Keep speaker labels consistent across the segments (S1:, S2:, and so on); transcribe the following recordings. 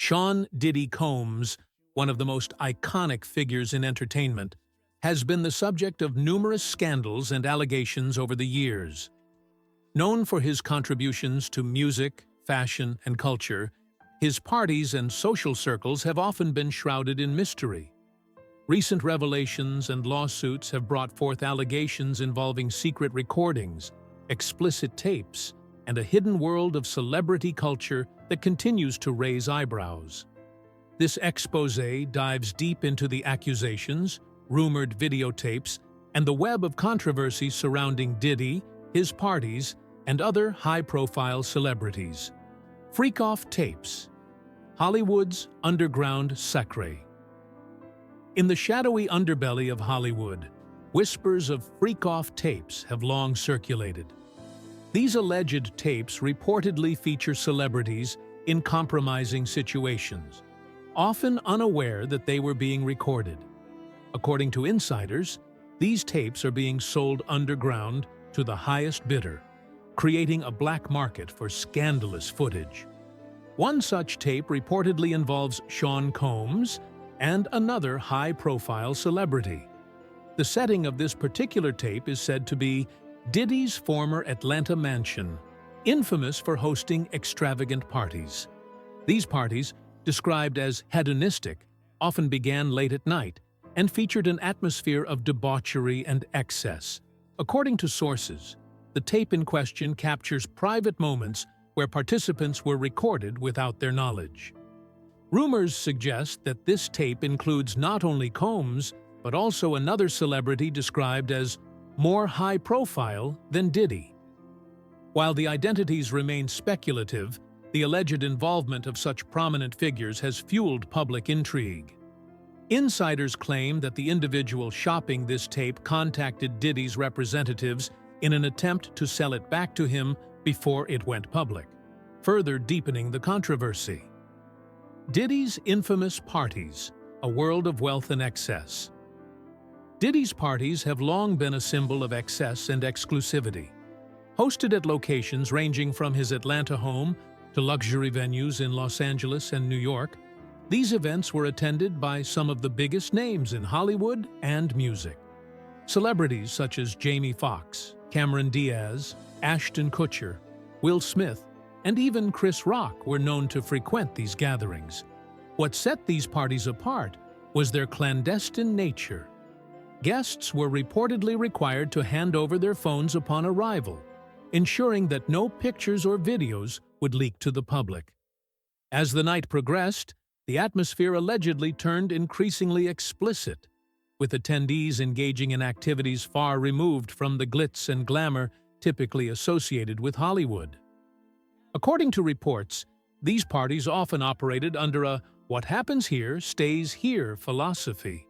S1: Sean "Diddy" Combs, one of the most iconic figures in entertainment, has been the subject of numerous scandals and allegations over the years. Known for his contributions to music, fashion, and culture, his parties and social circles have often been shrouded in mystery. Recent revelations and lawsuits have brought forth allegations involving secret recordings, explicit tapes, and a hidden world of celebrity culture that continues to raise eyebrows. This exposé dives deep into the accusations, rumored videotapes, and the web of controversy surrounding Diddy, his parties, and other high-profile celebrities. Freak-off tapes. Hollywood's underground sacre. In the shadowy underbelly of Hollywood, whispers of freak-off tapes have long circulated. These alleged tapes reportedly feature celebrities in compromising situations, often unaware that they were being recorded. According to insiders, these tapes are being sold underground to the highest bidder, creating a black market for scandalous footage. One such tape reportedly involves Sean Combs and another high-profile celebrity. The setting of this particular tape is said to be Diddy's former Atlanta mansion, infamous for hosting extravagant parties. These parties, described as hedonistic, often began late at night and featured an atmosphere of debauchery and excess. According to sources, the tape in question captures private moments where participants were recorded without their knowledge. Rumors suggest that this tape includes not only Combs, but also another celebrity described as more high-profile than Diddy. While the identities remain speculative, the alleged involvement of such prominent figures has fueled public intrigue. Insiders claim that the individual shopping this tape contacted Diddy's representatives in an attempt to sell it back to him before it went public, further deepening the controversy. Diddy's infamous parties, a world of wealth and excess. Diddy's parties have long been a symbol of excess and exclusivity. Hosted at locations ranging from his Atlanta home to luxury venues in Los Angeles and New York, these events were attended by some of the biggest names in Hollywood and music. Celebrities such as Jamie Foxx, Cameron Diaz, Ashton Kutcher, Will Smith, and even Chris Rock were known to frequent these gatherings. What set these parties apart was their clandestine nature. Guests were reportedly required to hand over their phones upon arrival, ensuring that no pictures or videos would leak to the public. As the night progressed, the atmosphere allegedly turned increasingly explicit, with attendees engaging in activities far removed from the glitz and glamour typically associated with Hollywood. According to reports, these parties often operated under a "what happens here stays here" philosophy.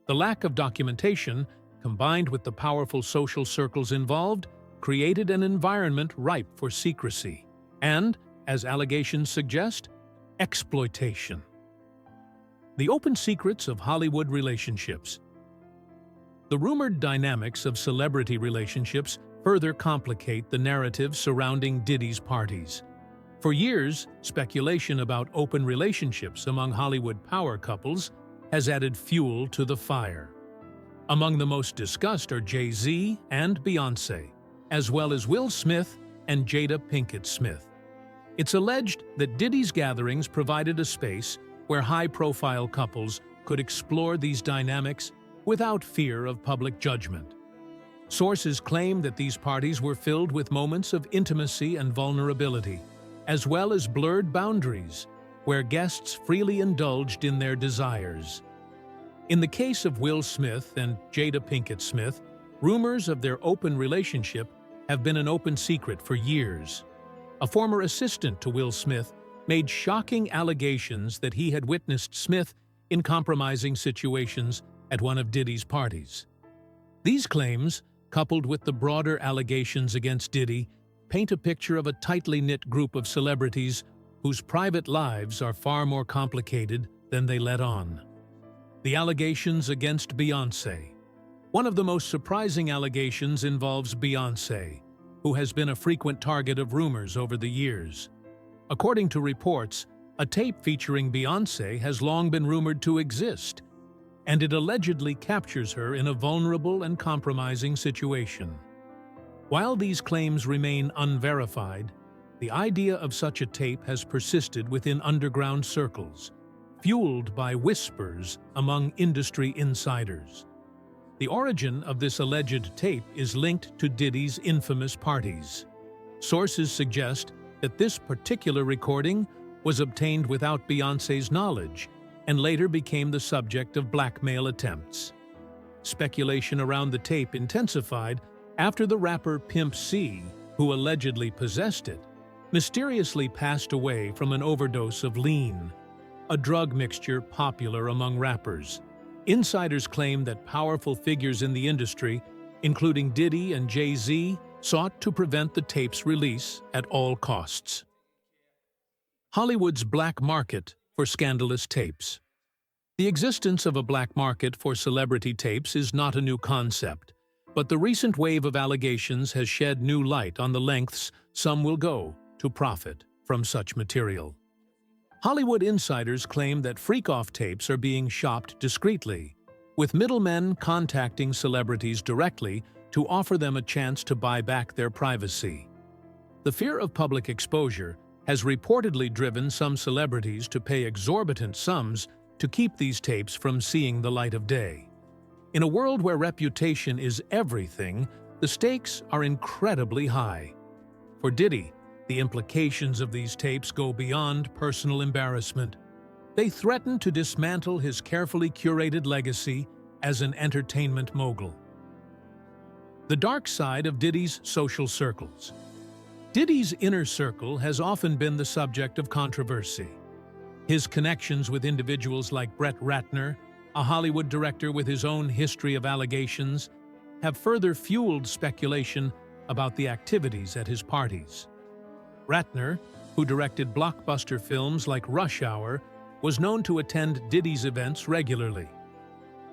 S1: The lack of documentation, combined with the powerful social circles involved, created an environment ripe for secrecy and, as allegations suggest, exploitation. The open secrets of Hollywood relationships. The rumored dynamics of celebrity relationships further complicate the narrative surrounding Diddy's parties. For years, speculation about open relationships among Hollywood power couples has added fuel to the fire. Among the most discussed are Jay-Z and Beyoncé, as well as Will Smith and Jada Pinkett Smith. It's alleged that Diddy's gatherings provided a space where high-profile couples could explore these dynamics without fear of public judgment. Sources claim that these parties were filled with moments of intimacy and vulnerability, as well as blurred boundaries, where guests freely indulged in their desires. In the case of Will Smith and Jada Pinkett Smith, rumors of their open relationship have been an open secret for years. A former assistant to Will Smith made shocking allegations that he had witnessed Smith in compromising situations at one of Diddy's parties. These claims, coupled with the broader allegations against Diddy, paint a picture of a tightly knit group of celebrities whose private lives are far more complicated than they let on. The allegations against Beyoncé. One of the most surprising allegations involves Beyoncé, who has been a frequent target of rumors over the years. According to reports, A tape featuring Beyoncé has long been rumored to exist, and it allegedly captures her in a vulnerable and compromising situation. While these claims remain unverified, the idea of such a tape has persisted within underground circles, fueled by whispers among industry insiders. The origin of this alleged tape is linked to Diddy's infamous parties. Sources suggest that this particular recording was obtained without Beyoncé's knowledge and later became the subject of blackmail attempts. Speculation around the tape intensified after the rapper Pimp C, who allegedly possessed it, mysteriously passed away from an overdose of lean, a drug mixture popular among rappers. Insiders claim that powerful figures in the industry, including Diddy and Jay-Z, sought to prevent the tape's release at all costs. Hollywood's black market for scandalous tapes. The existence of a black market for celebrity tapes is not a new concept, but the recent wave of allegations has shed new light on the lengths some will go to profit from such material. Hollywood insiders claim that freak-off tapes are being shopped discreetly, with middlemen contacting celebrities directly to offer them a chance to buy back their privacy. The fear of public exposure has reportedly driven some celebrities to pay exorbitant sums to keep these tapes from seeing the light of day. In a world where reputation is everything, the stakes are incredibly high. For Diddy, the implications of these tapes go beyond personal embarrassment. They threaten to dismantle his carefully curated legacy as an entertainment mogul. The dark side of Diddy's social circles. Diddy's inner circle has often been the subject of controversy. His connections with individuals like Brett Ratner, a Hollywood director with his own history of allegations, have further fueled speculation about the activities at his parties. Ratner, who directed blockbuster films like Rush Hour, was known to attend Diddy's events regularly.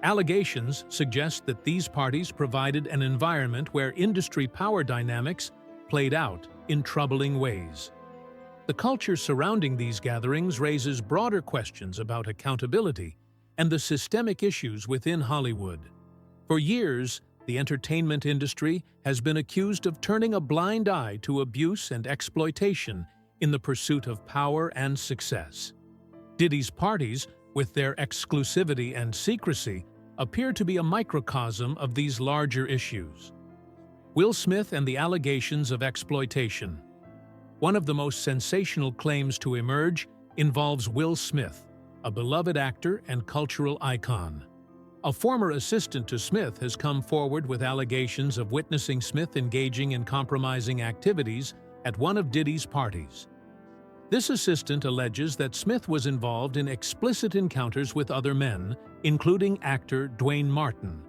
S1: Allegations suggest that these parties provided an environment where industry power dynamics played out in troubling ways. The culture surrounding these gatherings raises broader questions about accountability and the systemic issues within Hollywood. For years, the entertainment industry has been accused of turning a blind eye to abuse and exploitation in the pursuit of power and success. Diddy's parties, with their exclusivity and secrecy, appear to be a microcosm of these larger issues. Will Smith and the allegations of exploitation. One of the most sensational claims to emerge involves Will Smith, a beloved actor and cultural icon. A former assistant to Smith has come forward with allegations of witnessing Smith engaging in compromising activities at one of Diddy's parties. This assistant alleges that Smith was involved in explicit encounters with other men, including actor Dwayne Martin,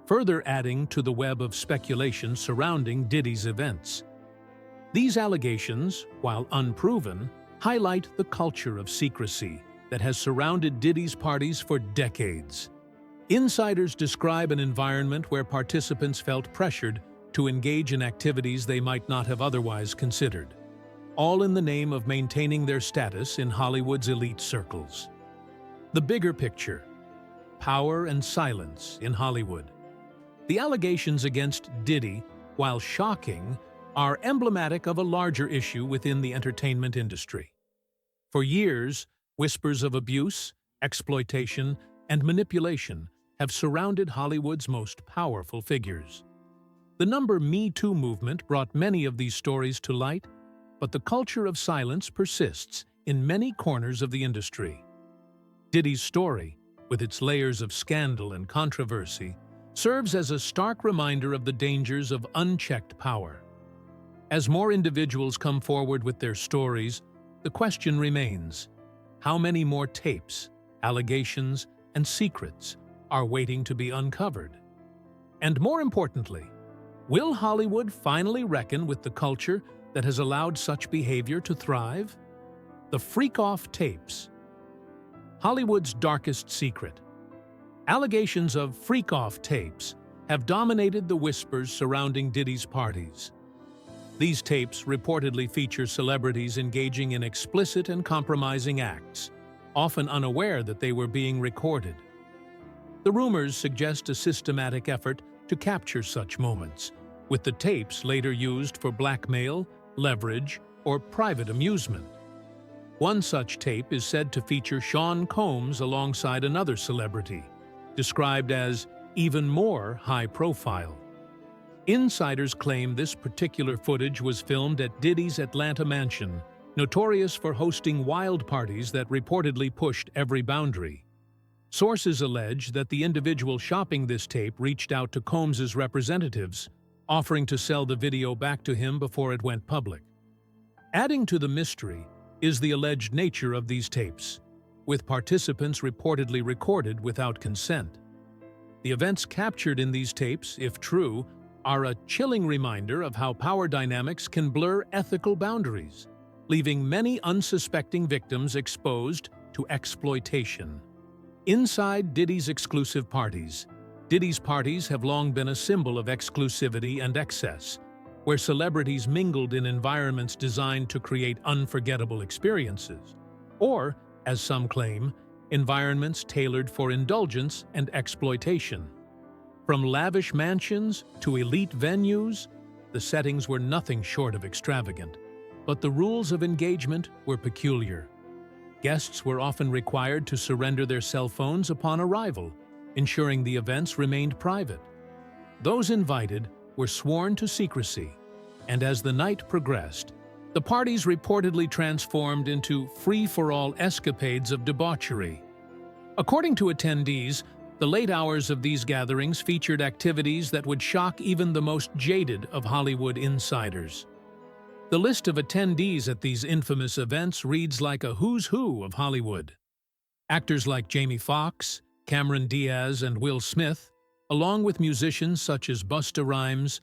S1: further adding to the web of speculation surrounding Diddy's events. These allegations, while unproven, highlight the culture of secrecy that has surrounded Diddy's parties for decades. Insiders describe an environment where participants felt pressured to engage in activities they might not have otherwise considered, all in the name of maintaining their status in Hollywood's elite circles. The bigger picture: power and silence in Hollywood. The allegations against Diddy, while shocking, are emblematic of a larger issue within the entertainment industry. For years, whispers of abuse, exploitation, and manipulation have surrounded Hollywood's most powerful figures. The Me Too movement brought many of these stories to light, but the culture of silence persists in many corners of the industry. Diddy's story, with its layers of scandal and controversy, serves as a stark reminder of the dangers of unchecked power. As more individuals come forward with their stories, the question remains: how many more tapes, allegations, and secrets are waiting to be uncovered? And more importantly, will Hollywood finally reckon with the culture that has allowed such behavior to thrive? The freak-off tapes. Hollywood's darkest secret. Allegations of freak-off tapes have dominated the whispers surrounding Diddy's parties. These tapes reportedly feature celebrities engaging in explicit and compromising acts, often unaware that they were being recorded. The rumors suggest a systematic effort to capture such moments, with the tapes later used for blackmail, leverage, or private amusement. One such tape is said to feature Sean Combs alongside another celebrity, described as even more high-profile. Insiders claim this particular footage was filmed at Diddy's Atlanta mansion, notorious for hosting wild parties that reportedly pushed every boundary. Sources allege that the individual shopping this tape reached out to Combs's representatives, offering to sell the video back to him before it went public. Adding to the mystery is the alleged nature of these tapes, with participants reportedly recorded without consent. The events captured in these tapes, if true, are a chilling reminder of how power dynamics can blur ethical boundaries, leaving many unsuspecting victims exposed to exploitation. Inside Diddy's exclusive parties, Diddy's parties have long been a symbol of exclusivity and excess, where celebrities mingled in environments designed to create unforgettable experiences, or, as some claim, environments tailored for indulgence and exploitation. From lavish mansions to elite venues, the settings were nothing short of extravagant, but the rules of engagement were peculiar. Guests were often required to surrender their cell phones upon arrival, ensuring the events remained private. Those invited were sworn to secrecy, and as the night progressed, the parties reportedly transformed into free-for-all escapades of debauchery. According to attendees, the late hours of these gatherings featured activities that would shock even the most jaded of Hollywood insiders. The list of attendees at these infamous events reads like a who's who of Hollywood. Actors like Jamie Foxx, Cameron Diaz, and Will Smith, along with musicians such as Busta Rhymes,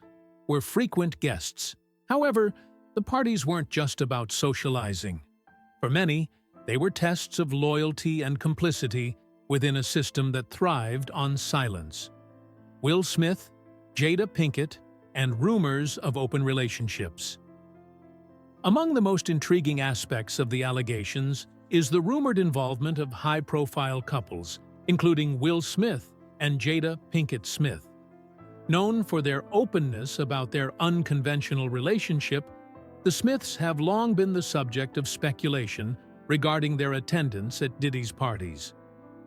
S1: were frequent guests. However, the parties weren't just about socializing. For many, they were tests of loyalty and complicity within a system that thrived on silence. Will Smith, Jada Pinkett, and rumors of open relationships. Among the most intriguing aspects of the allegations is the rumored involvement of high-profile couples, including Will Smith and Jada Pinkett Smith. Known for their openness about their unconventional relationship, the Smiths have long been the subject of speculation regarding their attendance at Diddy's parties.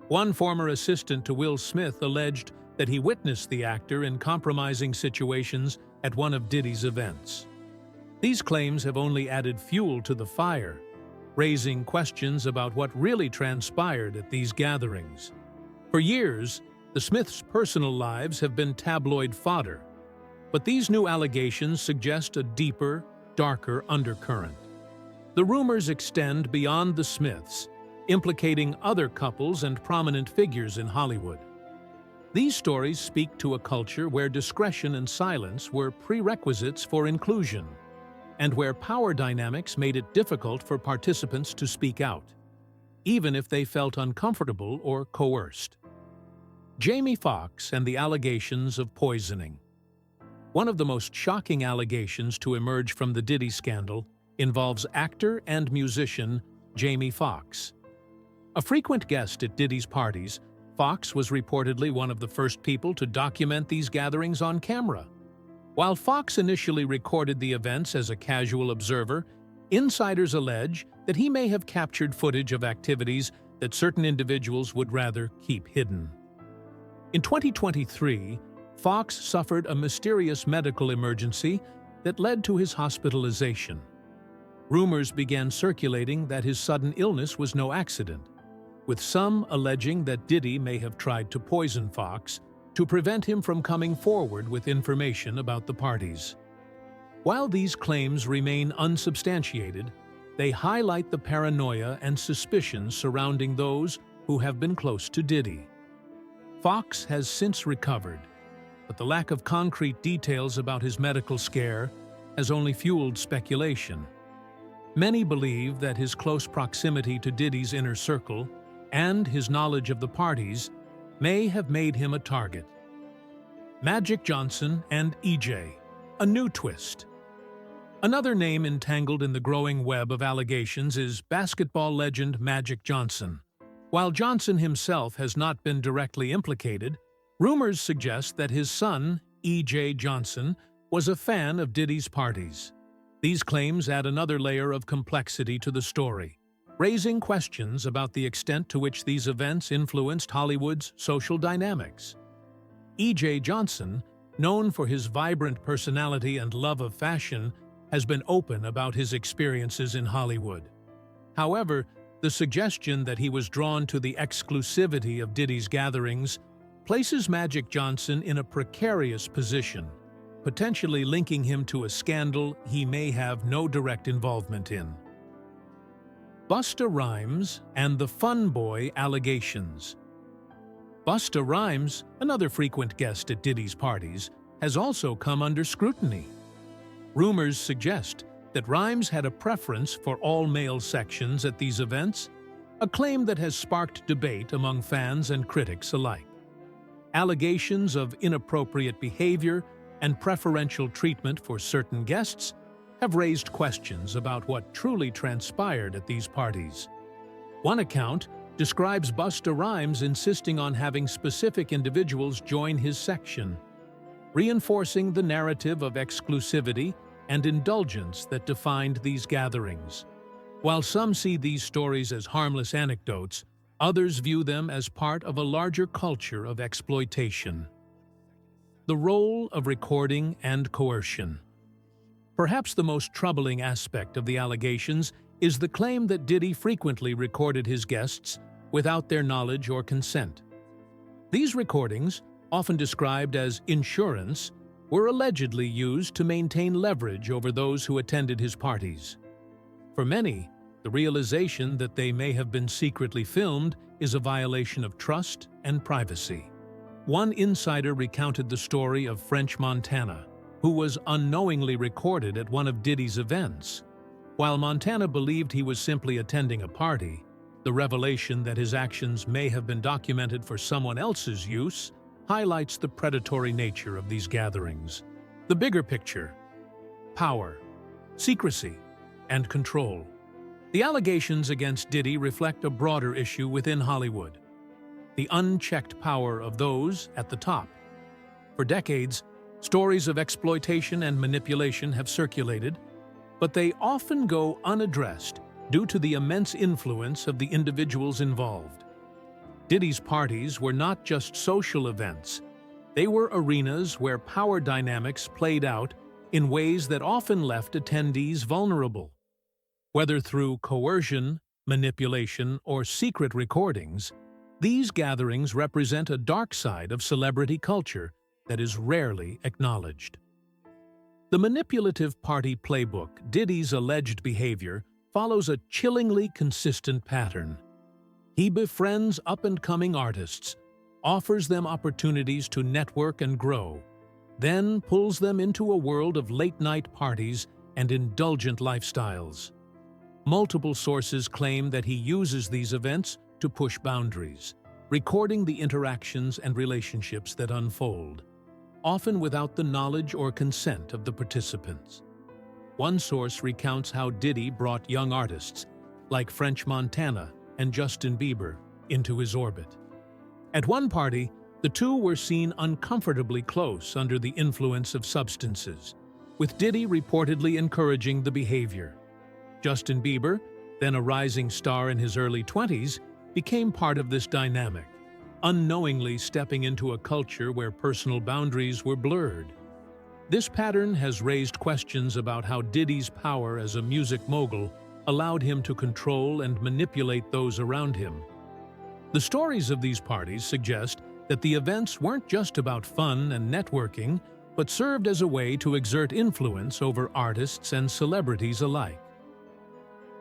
S1: One former assistant to Will Smith alleged that he witnessed the actor in compromising situations at one of Diddy's events. These claims have only added fuel to the fire, raising questions about what really transpired at these gatherings. For years, the Smiths' personal lives have been tabloid fodder, but these new allegations suggest a deeper, darker undercurrent. The rumors extend beyond the Smiths, implicating other couples and prominent figures in Hollywood. These stories speak to a culture where discretion and silence were prerequisites for inclusion, and where power dynamics made it difficult for participants to speak out, even if they felt uncomfortable or coerced. Jamie Foxx and the allegations of poisoning. One of the most shocking allegations to emerge from the Diddy scandal involves actor and musician Jamie Foxx. A frequent guest at Diddy's parties, Foxx was reportedly one of the first people to document these gatherings on camera. While Foxx initially recorded the events as a casual observer, insiders allege that he may have captured footage of activities that certain individuals would rather keep hidden. In 2023, Foxx suffered a mysterious medical emergency that led to his hospitalization. Rumors began circulating that his sudden illness was no accident, with some alleging that Diddy may have tried to poison Foxx to prevent him from coming forward with information about the parties. While these claims remain unsubstantiated, they highlight the paranoia and suspicions surrounding those who have been close to Diddy. Foxx has since recovered, but the lack of concrete details about his medical scare has only fueled speculation. Many believe that his close proximity to Diddy's inner circle and his knowledge of the parties may have made him a target. Magic Johnson and EJ, a new twist. Another name entangled in the growing web of allegations is basketball legend Magic Johnson. While Johnson himself has not been directly implicated, rumors suggest that his son, E.J. Johnson, was a fan of Diddy's parties. These claims add another layer of complexity to the story, raising questions about the extent to which these events influenced Hollywood's social dynamics. E.J. Johnson, known for his vibrant personality and love of fashion, has been open about his experiences in Hollywood. However, the suggestion that he was drawn to the exclusivity of Diddy's gatherings places Magic Johnson in a precarious position, potentially linking him to a scandal he may have no direct involvement in. Busta Rhymes and the Fun Boy allegations. Busta Rhymes, another frequent guest at Diddy's parties, has also come under scrutiny. Rumors suggest that Rhymes had a preference for all-male sections at these events, a claim that has sparked debate among fans and critics alike. Allegations of inappropriate behavior and preferential treatment for certain guests have raised questions about what truly transpired at these parties. One account describes Busta Rhymes insisting on having specific individuals join his section, reinforcing the narrative of exclusivity and indulgence that defined these gatherings. While some see these stories as harmless anecdotes, others view them as part of a larger culture of exploitation. The role of recording and coercion. Perhaps the most troubling aspect of the allegations is the claim that Diddy frequently recorded his guests without their knowledge or consent. These recordings, often described as insurance, were allegedly used to maintain leverage over those who attended his parties. For many, the realization that they may have been secretly filmed is a violation of trust and privacy. One insider recounted the story of French Montana, who was unknowingly recorded at one of Diddy's events. While Montana believed he was simply attending a party, the revelation that his actions may have been documented for someone else's use highlights the predatory nature of these gatherings. The bigger picture: power, secrecy, and control. The allegations against Diddy reflect a broader issue within Hollywood: the unchecked power of those at the top. For decades, stories of exploitation and manipulation have circulated, but they often go unaddressed due to the immense influence of the individuals involved. Diddy's parties were not just social events. They were arenas where power dynamics played out in ways that often left attendees vulnerable. Whether through coercion, manipulation, or secret recordings, these gatherings represent a dark side of celebrity culture that is rarely acknowledged. The manipulative party playbook, Diddy's alleged behavior, follows a chillingly consistent pattern. He befriends up-and-coming artists, offers them opportunities to network and grow, then pulls them into a world of late-night parties and indulgent lifestyles. Multiple sources claim that he uses these events to push boundaries, recording the interactions and relationships that unfold, often without the knowledge or consent of the participants. One source recounts how Diddy brought young artists, like French Montana and Justin Bieber, into his orbit. At one party, the two were seen uncomfortably close under the influence of substances, with Diddy reportedly encouraging the behavior. Justin Bieber, then a rising star in his early 20s, became part of this dynamic, unknowingly stepping into a culture where personal boundaries were blurred. This pattern has raised questions about how Diddy's power as a music mogul allowed him to control and manipulate those around him. The stories of these parties suggest that the events weren't just about fun and networking, but served as a way to exert influence over artists and celebrities alike.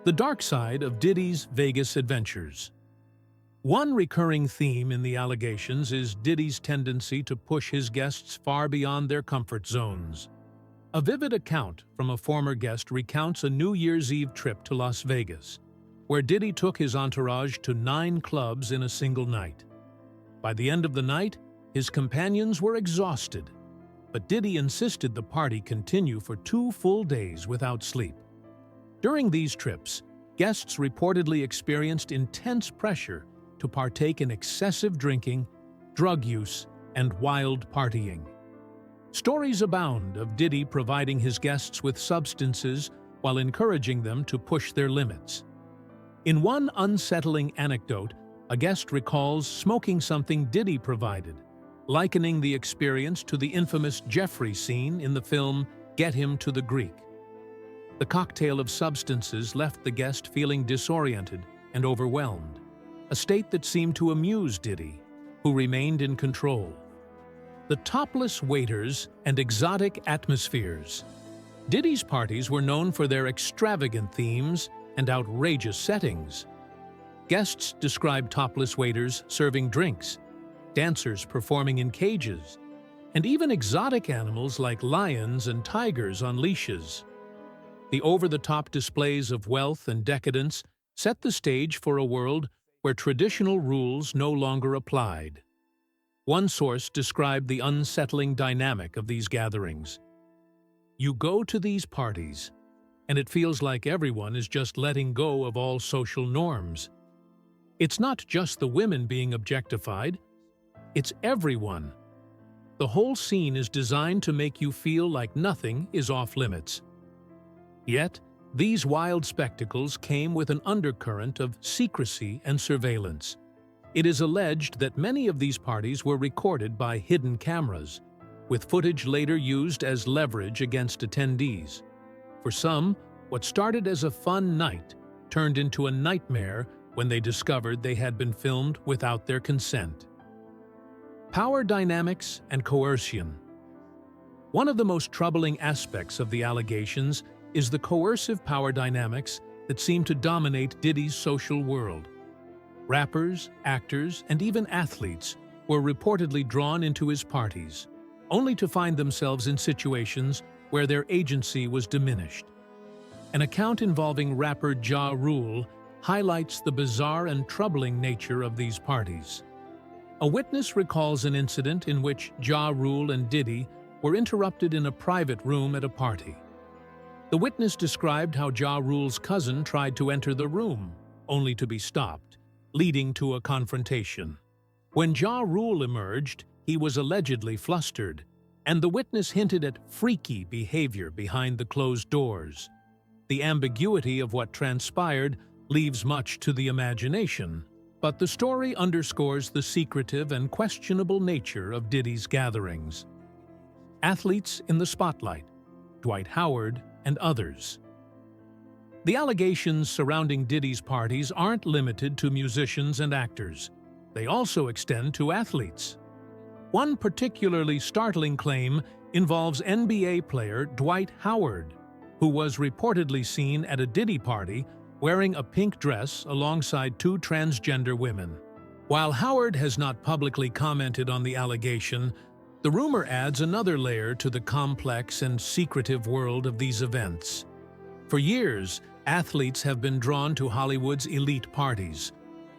S1: The dark side of Diddy's Vegas adventures. One recurring theme in the allegations is Diddy's tendency to push his guests far beyond their comfort zones. A vivid account from a former guest recounts a New Year's Eve trip to Las Vegas, where Diddy took his entourage to 9 clubs in a single night. By the end of the night, his companions were exhausted. but Diddy insisted the party continue for 2 full days without sleep. During these trips, guests reportedly experienced intense pressure to partake in excessive drinking, drug use, and wild partying. Stories abound of Diddy providing his guests with substances while encouraging them to push their limits. In one unsettling anecdote, a guest recalls smoking something Diddy provided, likening the experience to the infamous Jeffrey scene in the film Get Him to the Greek. The cocktail of substances left the guest feeling disoriented and overwhelmed, a state that seemed to amuse Diddy, who remained in control. The topless waiters and exotic atmospheres. Diddy's parties were known for their extravagant themes and outrageous settings. Guests described topless waiters serving drinks, dancers performing in cages, and even exotic animals like lions and tigers on leashes. The over-the-top displays of wealth and decadence set the stage for a world where traditional rules no longer applied. One source described the unsettling dynamic of these gatherings. You go to these parties, and it feels like everyone is just letting go of all social norms. It's not just the women being objectified, it's everyone. The whole scene is designed to make you feel like nothing is off-limits. Yet, these wild spectacles came with an undercurrent of secrecy and surveillance. It is alleged that many of these parties were recorded by hidden cameras, with footage later used as leverage against attendees. For some, what started as a fun night turned into a nightmare when they discovered they had been filmed without their consent. Power dynamics and coercion. One of the most troubling aspects of the allegations is the coercive power dynamics that seem to dominate Diddy's social world. Rappers, actors, and even athletes were reportedly drawn into his parties, only to find themselves in situations where their agency was diminished. An account involving rapper Ja Rule highlights the bizarre and troubling nature of these parties. A witness recalls an incident in which Ja Rule and Diddy were interrupted in a private room at a party. The witness described how Ja Rule's cousin tried to enter the room, only to be stopped, leading to a confrontation. When Ja Rule emerged, he was allegedly flustered, and the witness hinted at freaky behavior behind the closed doors. The ambiguity of what transpired leaves much to the imagination, but the story underscores the secretive and questionable nature of Diddy's gatherings. Athletes in the spotlight, Dwight Howard and others. The allegations surrounding Diddy's parties aren't limited to musicians and actors. They also extend to athletes. One particularly startling claim involves NBA player Dwight Howard, who was reportedly seen at a Diddy party wearing a pink dress alongside 2 transgender women. While Howard has not publicly commented on the allegation, the rumor adds another layer to the complex and secretive world of these events. For years, athletes have been drawn to Hollywood's elite parties,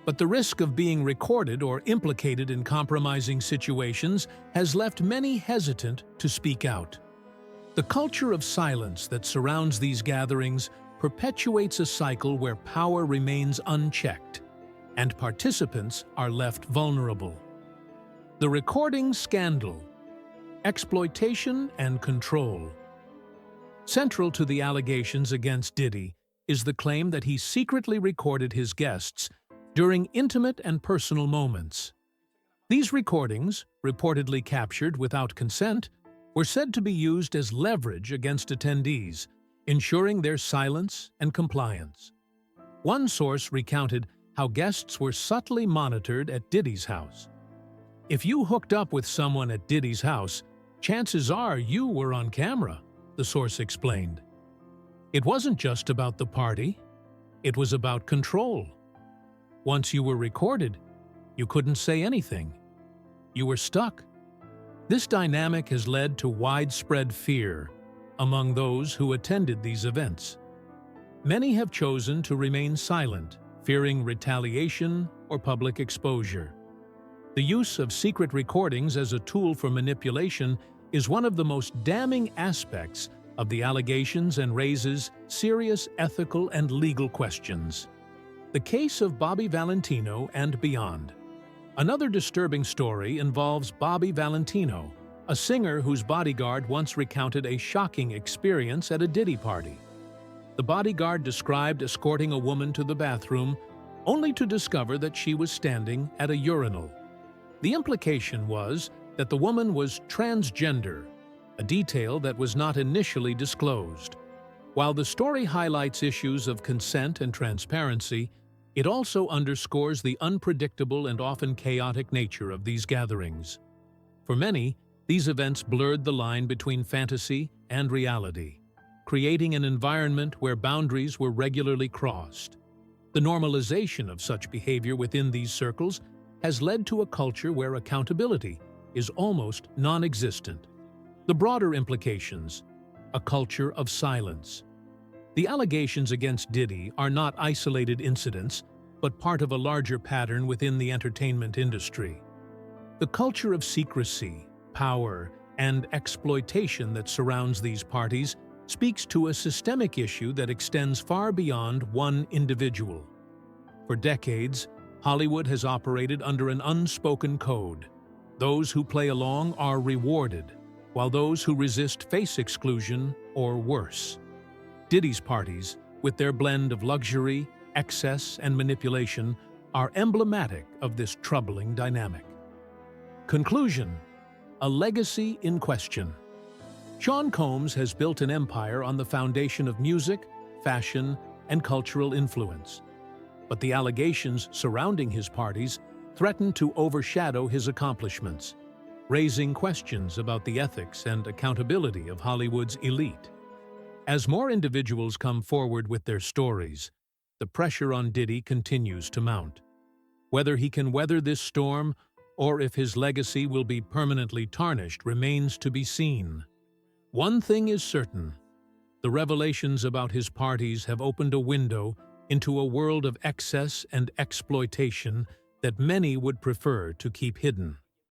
S1: but the risk of being recorded or implicated in compromising situations has left many hesitant to speak out. The culture of silence that surrounds these gatherings perpetuates a cycle where power remains unchecked, and participants are left vulnerable. The recording scandal, exploitation and control. Central to the allegations against Diddy is the claim that he secretly recorded his guests during intimate and personal moments. These recordings, reportedly captured without consent, were said to be used as leverage against attendees, ensuring their silence and compliance. One source recounted how guests were subtly monitored at Diddy's house. If you hooked up with someone at Diddy's house, chances are you were on camera, the source explained. It wasn't just about the party, it was about control. Once you were recorded, you couldn't say anything. You were stuck. This dynamic has led to widespread fear among those who attended these events. Many have chosen to remain silent, fearing retaliation or public exposure. The use of secret recordings as a tool for manipulation is one of the most damning aspects of the allegations and raises serious ethical and legal questions. The case of Bobby Valentino and beyond. Another disturbing story involves Bobby Valentino, a singer whose bodyguard once recounted a shocking experience at a Diddy party. The bodyguard described escorting a woman to the bathroom, only to discover that she was standing at a urinal. The implication was that the woman was transgender, a detail that was not initially disclosed. While the story highlights issues of consent and transparency, it also underscores the unpredictable and often chaotic nature of these gatherings. For many, these events blurred the line between fantasy and reality, creating an environment where boundaries were regularly crossed. The normalization of such behavior within these circles has led to a culture where accountability is almost non-existent. The broader implications: a culture of silence. The allegations against Diddy are not isolated incidents, but part of a larger pattern within the entertainment industry. The culture of secrecy, power, and exploitation that surrounds these parties speaks to a systemic issue that extends far beyond one individual. For decades, Hollywood has operated under an unspoken code. Those who play along are rewarded, while those who resist face exclusion or worse. Diddy's parties, with their blend of luxury, excess, and manipulation, are emblematic of this troubling dynamic. Conclusion: a legacy in question. Sean Combs has built an empire on the foundation of music, fashion, and cultural influence. But the allegations surrounding his parties threaten to overshadow his accomplishments, raising questions about the ethics and accountability of Hollywood's elite. As more individuals come forward with their stories, the pressure on Diddy continues to mount. Whether he can weather this storm or if his legacy will be permanently tarnished remains to be seen. One thing is certain: the revelations about his parties have opened a window into a world of excess and exploitation that many would prefer to keep hidden.